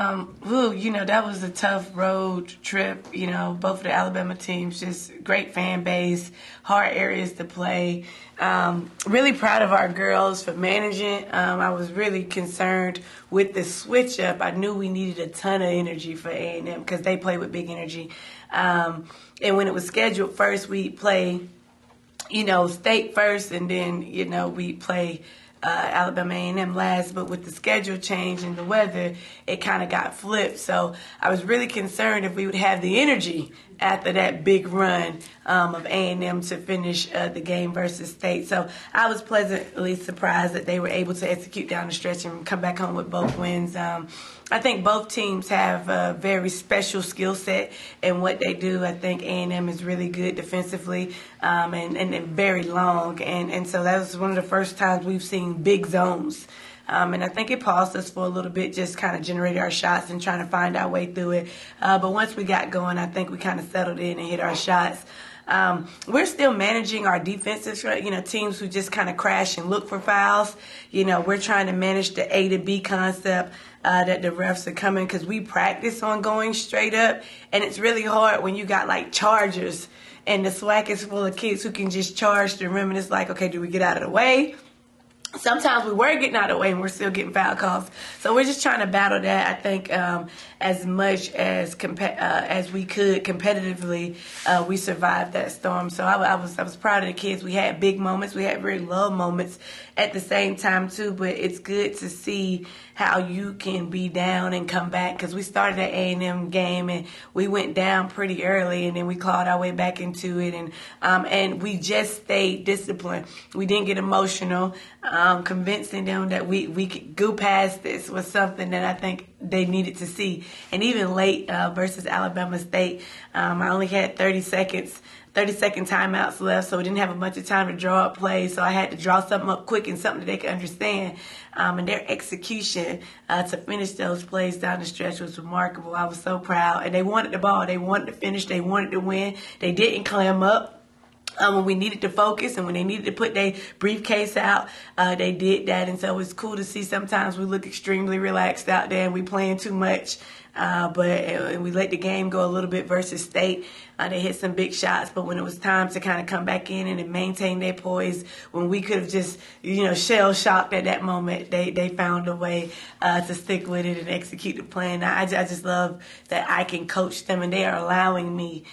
That was a tough road trip. Both of the Alabama teams, just great fan base, hard areas to play. Really proud of our girls for managing. I was really concerned with the switch up. I knew we needed a ton of energy for A&M because they play with big energy. And when it was scheduled first, we play, state first, and then, we play Alabama A&M last, but with the schedule change and the weather, it kind of got flipped. So I was really concerned if we would have the energy after that big run of A&M to finish the game versus State. So I was pleasantly surprised that they were able to execute down the stretch and come back home with both wins. I think both teams have a very special skill set in what they do. I think A&M is really good defensively and very long. And so that was one of the first times we've seen big zones. And I think it paused us for a little bit, just kind of generated our shots and trying to find our way through it. But once we got going, I think we kind of settled in and hit our shots. We're still managing our defensive, teams who just kind of crash and look for fouls. We're trying to manage the A to B concept that the refs are coming because we practice on going straight up. And it's really hard when you got like chargers and the SWAC is full of kids who can just charge the rim. And it's like, okay, do we get out of the way? Sometimes we were getting out of the way and we're still getting foul calls. So we're just trying to battle that, I think, as much as we could competitively. We survived that storm. So I was proud of the kids. We had big moments. We had very low moments at the same time, too. But it's good to see how you can be down and come back, because we started that A&M game and we went down pretty early and then we clawed our way back into it. And we just stayed disciplined. We didn't get emotional. Convincing them that we could go past this was something that I think they needed to see. And even late versus Alabama State, I only had 30-second timeouts left, so we didn't have a bunch of time to draw up plays. So I had to draw something up quick and something that they could understand. And their execution to finish those plays down the stretch was remarkable. I was so proud. And they wanted the ball. They wanted to finish. They wanted to win. They didn't clam up. When we needed to focus and when they needed to put their briefcase out, they did that. And so it's cool to see sometimes we look extremely relaxed out there and we playing too much. But we let the game go a little bit versus State. They hit some big shots, but when it was time to kind of come back in and maintain their poise, when we could have just, shell-shocked at that moment, they found a way to stick with it and execute the plan. I just love that I can coach them, and they are allowing me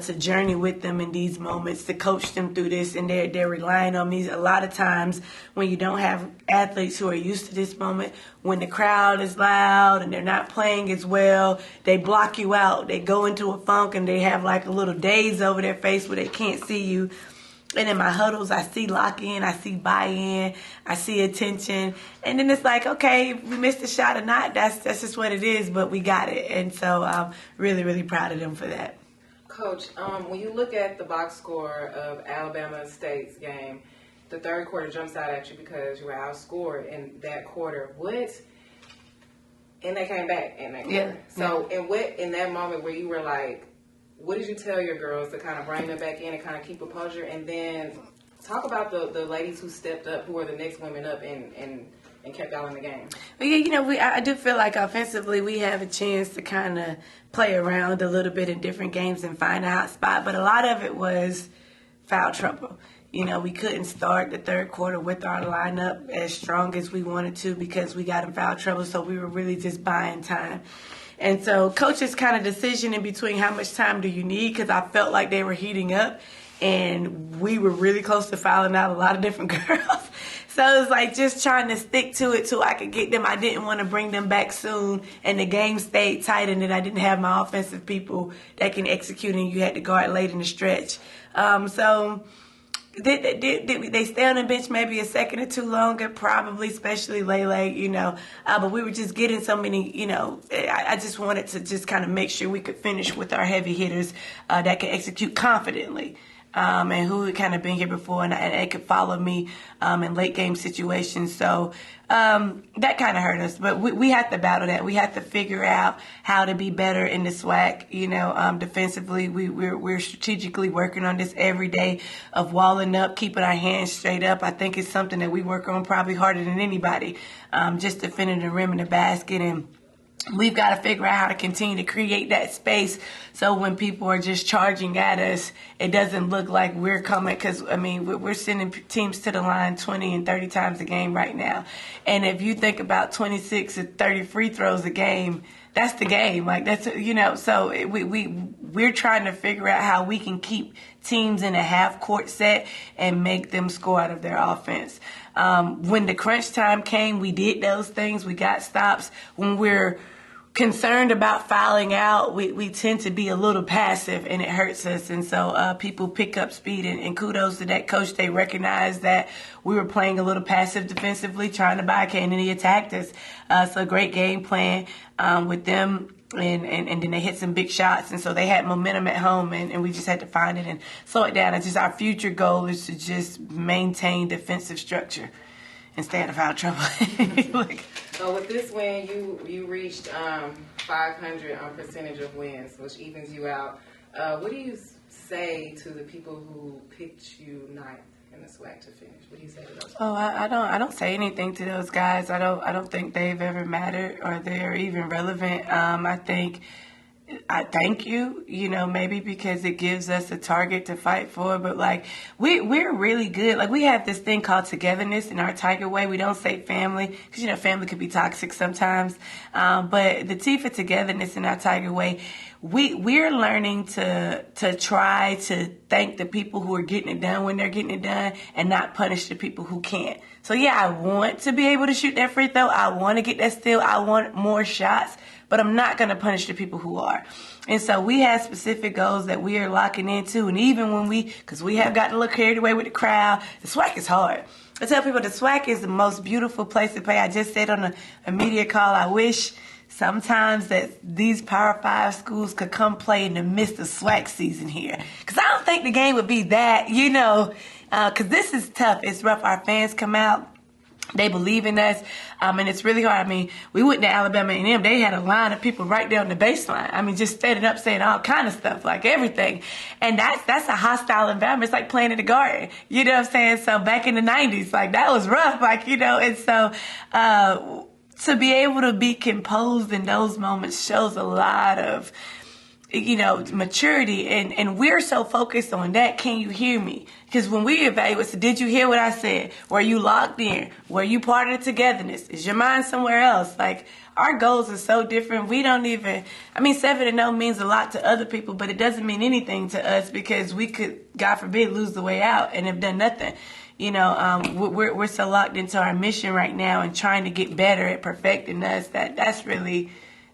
to journey with them in these moments, to coach them through this, and they're relying on me. A lot of times when you don't have athletes who are used to this moment, when the crowd is loud and they're not playing as well, they block you out. They go into a funk and they have like a little daze over their face where they can't see you. And in my huddles, I see lock-in, I see buy-in, I see attention. And then it's like, okay, if we missed a shot or not, that's just what it is, but we got it. And so I'm really, really proud of them for that. Coach, when you look at the box score of Alabama State's game, the third quarter jumps out at you because you were outscored in that quarter. And they came back in that quarter. Yeah. So, in that moment where you were like, what did you tell your girls to kind of bring them back in and kind of keep composure? And then talk about the ladies who stepped up, who were the next women up and kept y'all in the game. Well, yeah, I do feel like offensively we have a chance to kind of play around a little bit in different games and find a hot spot. But a lot of it was foul trouble. We couldn't start the third quarter with our lineup as strong as we wanted to because we got in foul trouble, so we were really just buying time. And so coach's kind of decision in between how much time do you need, because I felt like they were heating up and we were really close to fouling out a lot of different girls. So it was like just trying to stick to it till I could get them. I didn't want to bring them back soon, and the game stayed tight, and then I didn't have my offensive people that can execute, and you had to guard late in the stretch. So did they stay on the bench maybe a second or two longer? Probably, especially Lele, but we were just getting so many, I just wanted to just kind of make sure we could finish with our heavy hitters that could execute confidently. And who had kind of been here before, and they could follow me in late game situations. So that kind of hurt us. But we had to battle that. We had to figure out how to be better in the SWAC. Defensively, we're strategically working on this every day of walling up, keeping our hands straight up. I think it's something that we work on probably harder than anybody, just defending the rim and the basket and we've got to figure out how to continue to create that space so when people are just charging at us, it doesn't look like we're coming. Because, I mean, we're sending teams to the line 20 and 30 times a game right now. And if you think about 26 or 30 free throws a game, that's the game. Like, that's, you know, so we're trying to figure out how we can keep teams in a half-court set and make them score out of their offense. When the crunch time came, we did those things. We got stops. When we're concerned about fouling out, we tend to be a little passive, and it hurts us. And so people pick up speed, and kudos to that coach. They recognized that we were playing a little passive defensively, trying to buy Kane, and he attacked us. So great game plan with them. And then they hit some big shots, and so they had momentum at home, and we just had to find it and slow it down. It's just our future goal is to just maintain defensive structure and stay out of foul trouble. So with this win, you reached 500 on percentage of wins, which evens you out. What do you say to the people who picked you ninth in the SWAC to finish? What do you say to those? Oh, I don't say anything to those guys. I don't think they've ever mattered or they're even relevant. I thank you, you know, maybe because it gives us a target to fight for. But, like, we're really good. Like, we have this thing called togetherness in our Tiger way. We don't say family because, you know, family can be toxic sometimes. But the T for togetherness in our Tiger way, we're learning to try to thank the people who are getting it done when they're getting it done and not punish the people who can't. So, yeah, I want to be able to shoot that free throw. I want to get that steal. I want more shots. But I'm not going to punish the people who are. And so we have specific goals that we are locking into. And even when because we have gotten a little carried away with the crowd, the SWAC is hard. I tell people the SWAC is the most beautiful place to play. I just said on a media call, I wish sometimes that these Power 5 schools could come play in the midst of SWAC season here. Because I don't think the game would be that, you know, because this is tough. It's rough. Our fans come out. They believe in us, and it's really hard. I mean, we went to Alabama A&M. They had a line of people right there on the baseline. I mean, just standing up saying all kind of stuff, like everything. And that's a hostile environment. It's like playing in the garden. You know what I'm saying? So back in the 90s, like, that was rough. Like, you know, and so to be able to be composed in those moments shows a lot of, you know, maturity, and we're so focused on that. Can you hear me? Because when we evaluate, so did you hear what I said? Were you locked in? Were you part of the togetherness? Is your mind somewhere else? Like, our goals are so different. We don't even, I mean, 7-0 means a lot to other people, but it doesn't mean anything to us because we could, God forbid, lose the way out and have done nothing. You know, we're so locked into our mission right now and trying to get better at perfecting us that's really,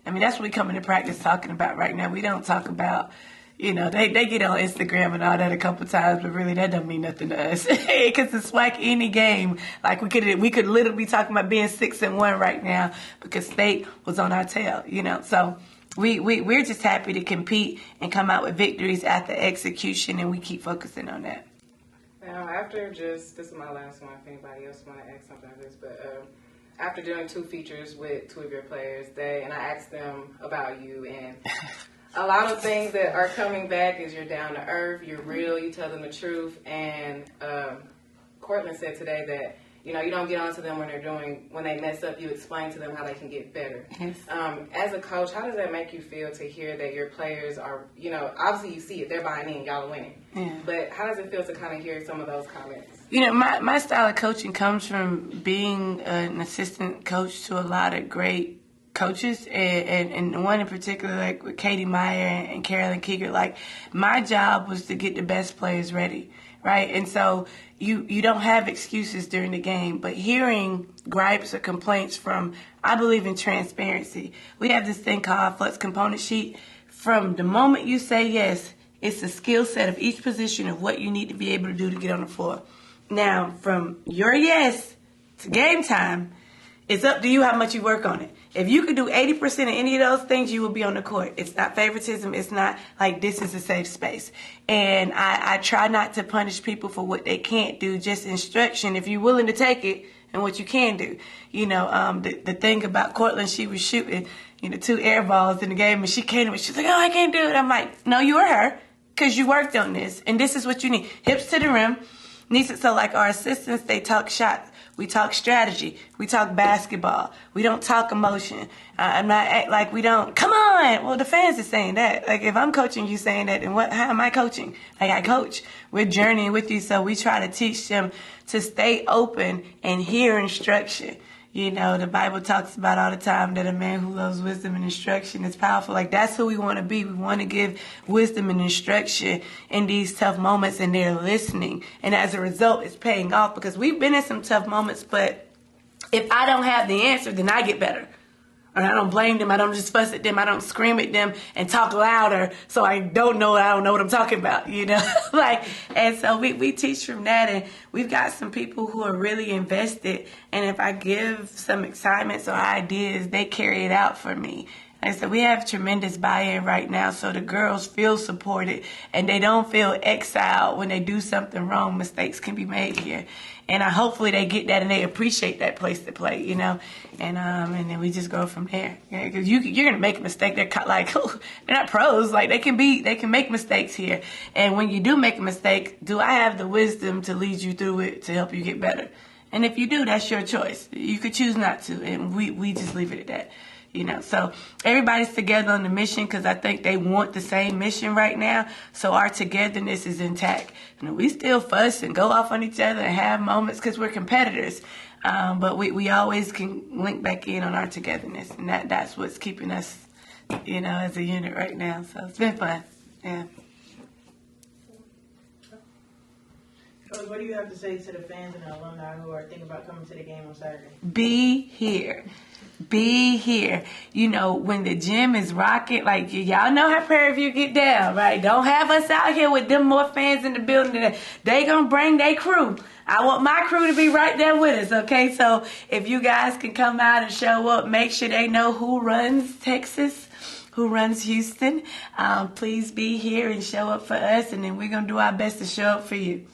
I mean, that's what we come into practice talking about right now. We don't talk about, you know, they get on Instagram and all that a couple times, but really that don't mean nothing to us. Because the SWAC, any game, like we could literally be talking about being 6-1 right now because State was on our tail, you know. So we're just happy to compete and come out with victories after execution, and we keep focusing on that. Now, this is my last one. If anybody else want to ask something like this, but after doing 2 features with 2 of your players, and I asked them about you, and a lot of things that are coming back is you're down to earth, you're real, you tell them the truth, and Cortland said today that, you know, you don't get onto them when they mess up, you explain to them how they can get better. Yes. As a coach, how does that make you feel to hear that your players are, you know, obviously you see it, they're buying in, y'all are winning. Yeah. But how does it feel to kind of hear some of those comments? You know, my style of coaching comes from being an assistant coach to a lot of great coaches, and one in particular, like with Katie Meyer and Carolyn Keeger. Like, my job was to get the best players ready, right? And so you don't have excuses during the game, but hearing gripes or complaints from, I believe in transparency. We have this thing called Flex Component Sheet. From the moment you say yes, it's the skill set of each position of what you need to be able to do to get on the floor. Now, from your yes to game time, it's up to you how much you work on it. If you could do 80% of any of those things, you will be on the court. It's not favoritism. It's not like this is a safe space. And I try not to punish people for what they can't do, just instruction if you're willing to take it and what you can do. You know, the thing about Cortland, she was shooting, you know, 2 air balls in the game, and she came and she's like, oh, I can't do it. I'm like, no, you were her because you worked on this, and this is what you need. Hips to the rim. So like our assistants, they talk shot. We talk strategy. We talk basketball. We don't talk emotion. I'm not act like we don't. Come on. Well, the fans are saying that. Like, if I'm coaching you saying that, then how am I coaching? Like, I coach. We're journeying with you, so we try to teach them to stay open and hear instruction. You know, the Bible talks about all the time that a man who loves wisdom and instruction is powerful. Like, that's who we want to be. We want to give wisdom and instruction in these tough moments, and they're listening. And as a result, it's paying off, because we've been in some tough moments, but if I don't have the answer, then I get better. And I don't blame them. I don't just fuss at them. I don't scream at them and talk louder so I don't know what I'm talking about, you know? And so we teach from that, and we've got some people who are really invested, and if I give some excitements or ideas, they carry it out for me. Like I said, we have tremendous buy-in right now, so the girls feel supported, and they don't feel exiled when they do something wrong. Mistakes can be made here. And hopefully they get that and they appreciate that place to play, you know. And then we just go from there. Because you're gonna make a mistake. They're like, they're not pros. Like, they can make mistakes here. And when you do make a mistake, do I have the wisdom to lead you through it to help you get better? And if you do, that's your choice. You could choose not to, and we just leave it at that. You know, so everybody's together on the mission, because I think they want the same mission right now. So our togetherness is intact. You know, we still fuss and go off on each other and have moments because we're competitors. But we always can link back in on our togetherness, and that's what's keeping us, you know, as a unit right now. So it's been fun. Yeah. Coach, what do you have to say to the fans and the alumni who are thinking about coming to the game on Saturday? Be here. Be here. You know, when the gym is rocking, like, y'all know how Prairie View get down, right? Don't have us out here with them more fans in the building. They gonna bring their crew. I want my crew to be right there with us, okay? So if you guys can come out and show up, make sure they know who runs Texas, who runs Houston. Please be here and show up for us, and then we're gonna do our best to show up for you.